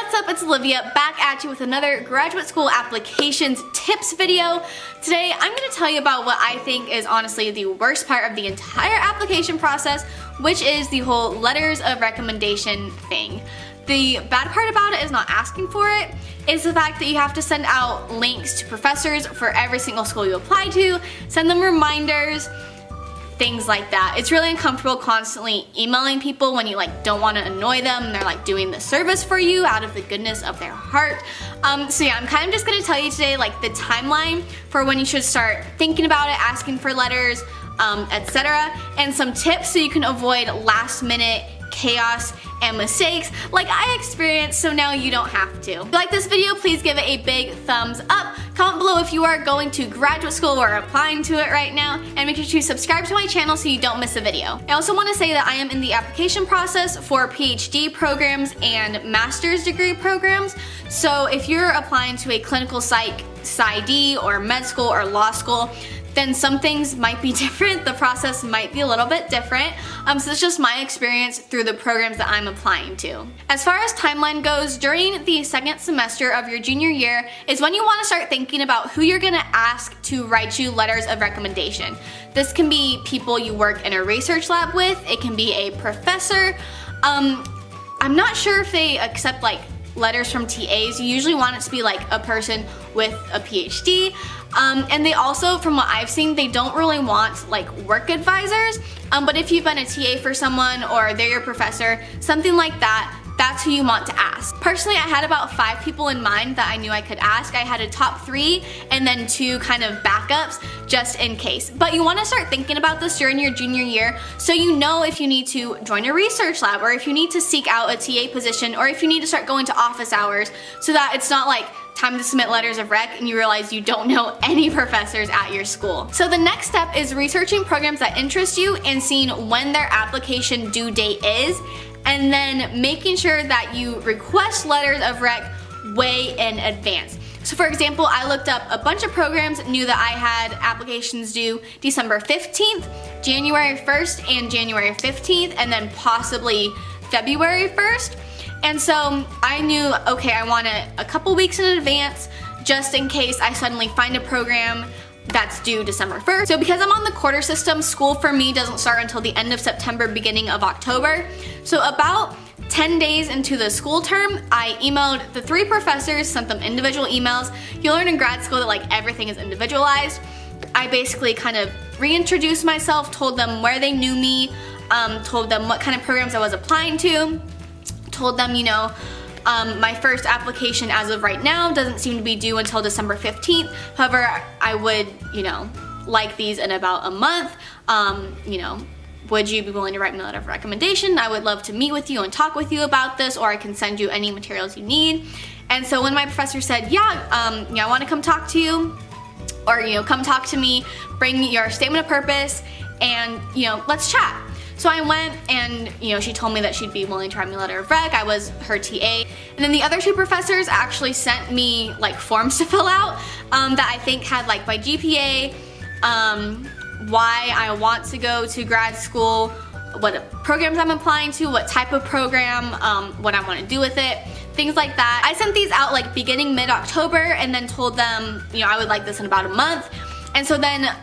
What's up, it's Olivia back at you with another graduate school applications tips video. Today I'm going to tell you about what I think is honestly the worst part of the entire application process, which is the whole letters of recommendation thing. The bad part about it is not asking for it. It's the fact that you have to send out links to professors for every single school you apply to, send them reminders, things like that. It's really uncomfortable constantly emailing people when you don't want to annoy them and they're doing the service for you out of the goodness of their heart. So yeah, I'm kind of just going to tell you today the timeline for when you should start thinking about it, asking for letters, etc. and some tips so you can avoid last minute chaos and mistakes like I experienced, so now you don't have to. If you like this video, please give it a big thumbs up. Comment below if you are going to graduate school or applying to it right now, and make sure to subscribe to my channel so you don't miss a video. I also want to say that I am in the application process for PhD programs and master's degree programs, so if you're applying to a clinical psych, PsyD, or med school or law school, then some things might be different. The process might be a little bit different. So it's just my experience through the programs that I'm applying to. As far as timeline goes, during the second semester of your junior year is when you want to start thinking about who you're going to ask to write you letters of recommendation. This can be people you work in a research lab with. It can be a professor. I'm not sure if they accept letters from TAs. You usually want it to be a person with a PhD. And they also, from what I've seen, they don't really want work advisors, but if you've been a TA for someone or they're your professor, something like that, that's who you want to ask. Personally, I had about 5 people in mind that I knew I could ask. I had a top 3 and then 2 kind of backups just in case. But you want to start thinking about this during your junior year so you know if you need to join a research lab or if you need to seek out a TA position or if you need to start going to office hours so that it's not time to submit letters of rec and you realize you don't know any professors at your school. So the next step is researching programs that interest you and seeing when their application due date is, and then making sure that you request letters of rec way in advance. So for example, I looked up a bunch of programs, knew that I had applications due December 15th, January 1st, and January 15th, and then possibly February 1st. And so I knew, okay, I want it a couple weeks in advance just in case I suddenly find a program that's due December 1st. So because I'm on the quarter system, school for me doesn't start until the end of September, beginning of October. So about 10 days into the school term, I emailed the 3 professors, sent them individual emails. You'll learn in grad school that everything is individualized. I basically kind of reintroduced myself, told them where they knew me, told them what kind of programs I was applying to, told them, my first application as of right now doesn't seem to be due until December 15th. However, I would, like these in about a month. Would you be willing to write me a letter of recommendation? I would love to meet with you and talk with you about this, or I can send you any materials you need. And so when my professor said, I want to come talk to you, or, come talk to me, bring your statement of purpose, and, let's chat. So I went and, she told me that she'd be willing to write me a letter of rec. I was her TA. And then the other 2 professors actually sent me forms to fill out that I think had my GPA, why I want to go to grad school, what programs I'm applying to, what type of program, what I want to do with it, things like that. I sent these out beginning mid-October and then told them, I would like this in about a month. And so then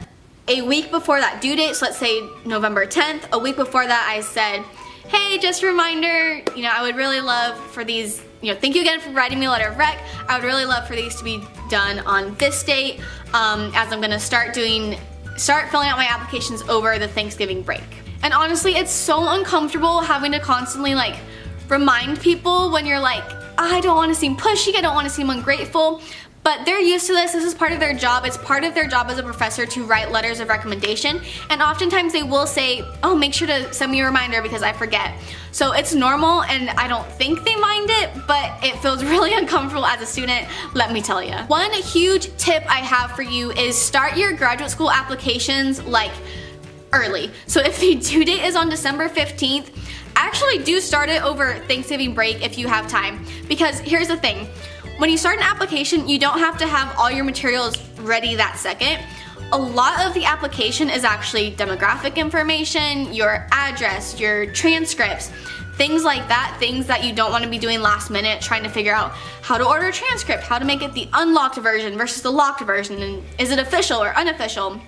a week before that due date, so let's say November 10th, a week before that I said, hey, just a reminder, I would really love for these, thank you again for writing me a letter of rec. I would really love for these to be done on this date, as I'm gonna start filling out my applications over the Thanksgiving break. And honestly, it's so uncomfortable having to constantly remind people when you're I don't want to seem pushy, I don't want to seem ungrateful. But they're used to this. This is part of their job. It's part of their job as a professor to write letters of recommendation. And oftentimes they will say, oh, make sure to send me a reminder because I forget. So it's normal and I don't think they mind it, but it feels really uncomfortable as a student, let me tell you. One huge tip I have for you is start your graduate school applications early. So if the due date is on December 15th, actually do start it over Thanksgiving break if you have time. Because here's the thing. When you start an application, you don't have to have all your materials ready that second. A lot of the application is actually demographic information, your address, your transcripts, things like that, things that you don't want to be doing last minute, trying to figure out how to order a transcript, how to make it the unlocked version versus the locked version, and is it official or unofficial,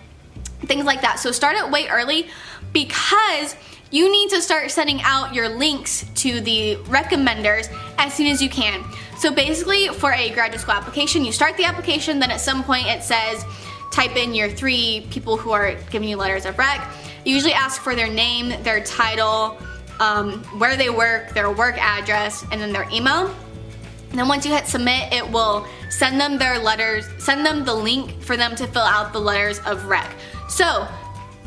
things like that. So start it way early, because you need to start sending out your links to the recommenders as soon as you can. So basically, for a graduate school application, you start the application, then at some point it says type in your 3 people who are giving you letters of rec. You usually ask for their name, their title, where they work, their work address, and then their email. And then once you hit submit, it will send them their letters, send them the link for them to fill out the letters of rec. So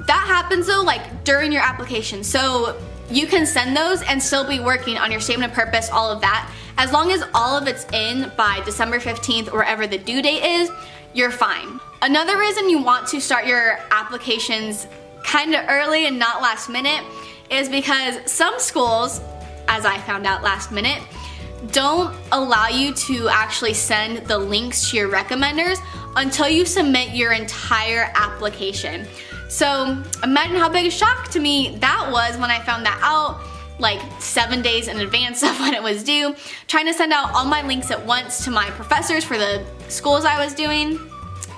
that happens though, like during your application. So you can send those and still be working on your statement of purpose, all of that. As long as all of it's in by December 15th, or wherever the due date is, you're fine. Another reason you want to start your applications kind of early and not last minute is because some schools, as I found out last minute, don't allow you to actually send the links to your recommenders until you submit your entire application. So imagine how big a shock to me that was when I found that out, like 7 days in advance of when it was due, trying to send out all my links at once to my professors for the schools I was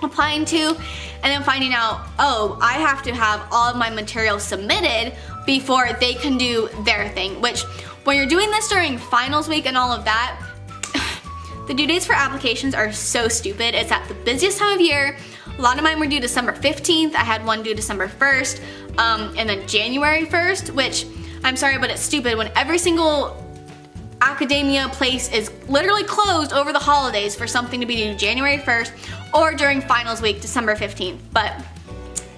applying to, and then finding out, oh, I have to have all of my material submitted before they can do their thing, which when you're doing this during finals week and all of that, the due dates for applications are so stupid. It's at the busiest time of year. A lot of mine were due December 15th. I had one due December 1st, and then January 1st, which I'm sorry, but it's stupid when every single academia place is literally closed over the holidays for something to be due January 1st or during finals week, December 15th. But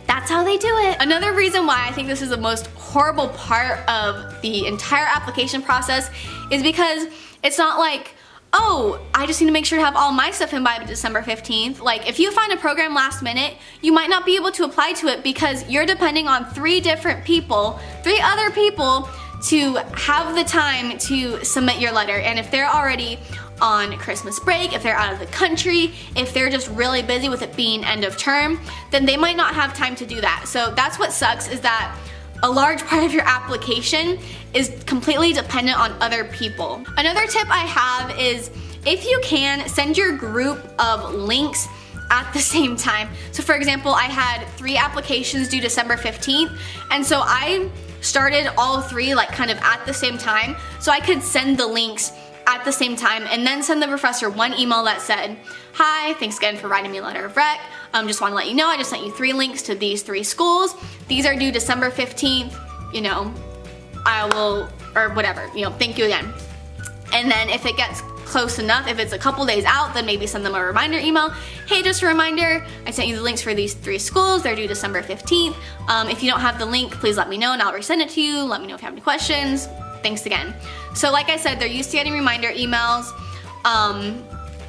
that's how they do it. Another reason why I think this is the most horrible part of the entire application process is because it's not like, oh, I just need to make sure to have all my stuff in by December 15th. Like, if you find a program last minute, you might not be able to apply to it because you're depending on 3 other people to have the time to submit your letter. And if they're already on Christmas break, if they're out of the country, if they're just really busy with it being end of term, then they might not have time to do that. So that's what sucks, is that a large part of your application is completely dependent on other people. Another tip I have is, if you can, send your group of links at the same time. So for example, I had 3 applications due December 15th, and so I started all 3 like kind of at the same time, so I could send the links at the same time and then send the professor one email that said, hi, thanks again for writing me a letter of rec. Just want to let you know I just sent you 3 links to these 3 schools. These are due December 15th, you know, I will, or whatever, you know, thank you again. And then if it gets close enough, if it's a couple days out, then maybe send them a reminder email. Hey, just a reminder, I sent you the links for these 3 schools. They're due December 15th. If you don't have the link, please let me know and I'll resend it to you. Let me know if you have any questions. Thanks again. So like I said, they're used to getting reminder emails.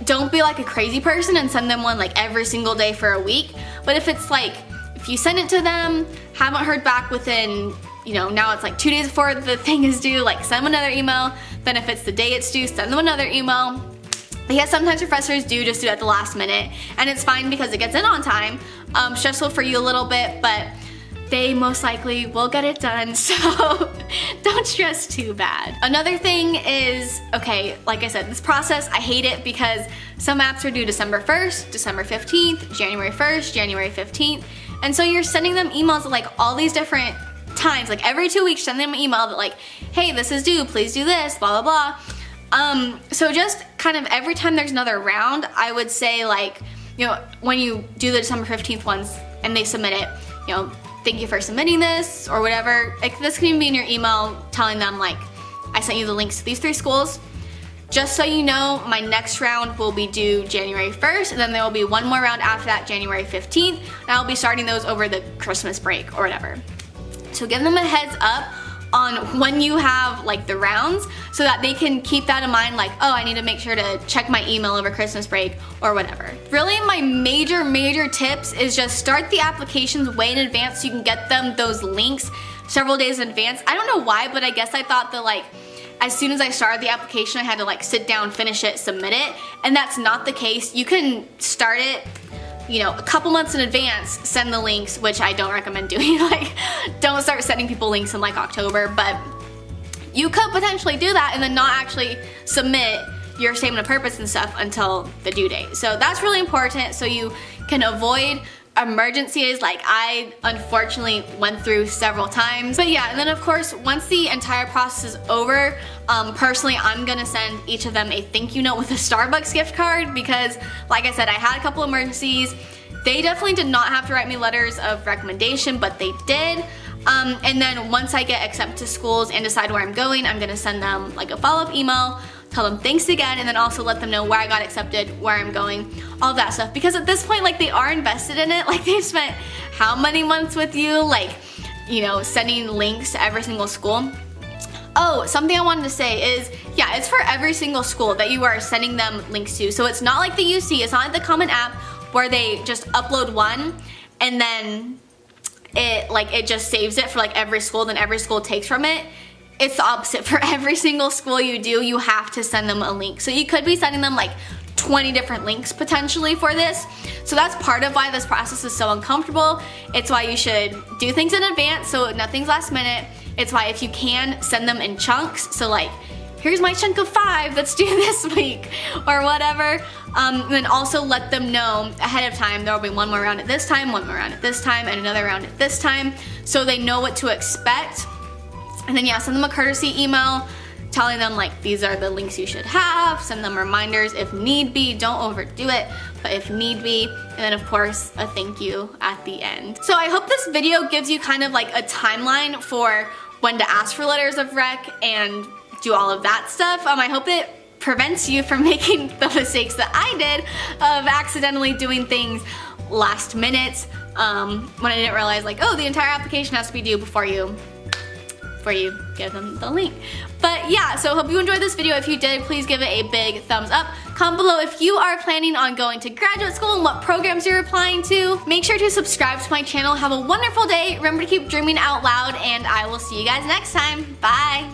Don't be like a crazy person and send them one like every single day for a week. But if it's like, if you send it to them, haven't heard back within, you know, now it's like 2 days before the thing is due, like send them another email. Then if it's the day it's due, send them another email. Because sometimes professors do just do it at the last minute, and it's fine because it gets in on time. Stressful for you a little bit, but they most likely will get it done, so don't stress too bad. Another thing is, okay, like I said, this process, I hate it because some apps are due December 1st, December 15th, January 1st, January 15th, and so you're sending them emails at like all these different times, like every 2 weeks, send them an email that like, hey, this is due, please do this, blah, blah, blah. So just kind of every time there's another round, I would say like, you know, when you do the December 15th ones and they submit it, you know, thank you for submitting this or whatever. Like, this can even be in your email telling them like, I sent you the links to these 3 schools. Just so you know, my next round will be due January 1st, and then there will be one more round after that, January 15th, and I'll be starting those over the Christmas break or whatever. So give them a heads up on when you have like the rounds so that they can keep that in mind, like, oh, I need to make sure to check my email over Christmas break or whatever. Really, my major tips is just start the applications way in advance so you can get them those links several days in advance. I don't know why, but I guess I thought that like as soon as I started the application I had to like sit down, finish it, submit it, and that's not the case. You can start it, you know, a couple months in advance, send the links, which I don't recommend doing. Like, don't start sending people links in like October, but you could potentially do that and then not actually submit your statement of purpose and stuff until the due date. So that's really important so you can avoid emergencies like I unfortunately went through several times. But yeah, and then of course once the entire process is over, personally I'm gonna send each of them a thank you note with a Starbucks gift card because like I said, I had a couple emergencies. They definitely did not have to write me letters of recommendation, but they did. And then once I get accepted to schools and decide where I'm going, I'm gonna send them like a follow-up email, tell them thanks again, and then also let them know where I got accepted, where I'm going, all that stuff. Because at this point, like, they are invested in it. Like, they've spent how many months with you, like, you know, sending links to every single school. Oh, something I wanted to say is, yeah, it's for every single school that you are sending them links to. So it's not like the UC, it's not like the Common App where they just upload one and then it just saves it for like every school, then every school takes from it. It's the opposite. For every single school you do, you have to send them a link. So you could be sending them like 20 different links potentially for this. So that's part of why this process is so uncomfortable. It's why you should do things in advance so nothing's last minute. It's why if you can, send them in chunks. So like, here's my chunk of 5, let's do this week or whatever. And then also let them know ahead of time, there will be one more round at this time, one more round at this time, and another round at this time. So they know what to expect. And then yeah, send them a courtesy email telling them like these are the links you should have, send them reminders if need be, don't overdo it, but if need be, and then of course a thank you at the end. So I hope this video gives you kind of like a timeline for when to ask for letters of rec and do all of that stuff. I hope it prevents you from making the mistakes that I did of accidentally doing things last minute when I didn't realize like, oh, the entire application has to be due before you give them the link. But yeah, so hope you enjoyed this video. If you did, please give it a big thumbs up. Comment below if you are planning on going to graduate school and what programs you're applying to. Make sure to subscribe to my channel. Have a wonderful day. Remember to keep dreaming out loud, and I will see you guys next time. Bye.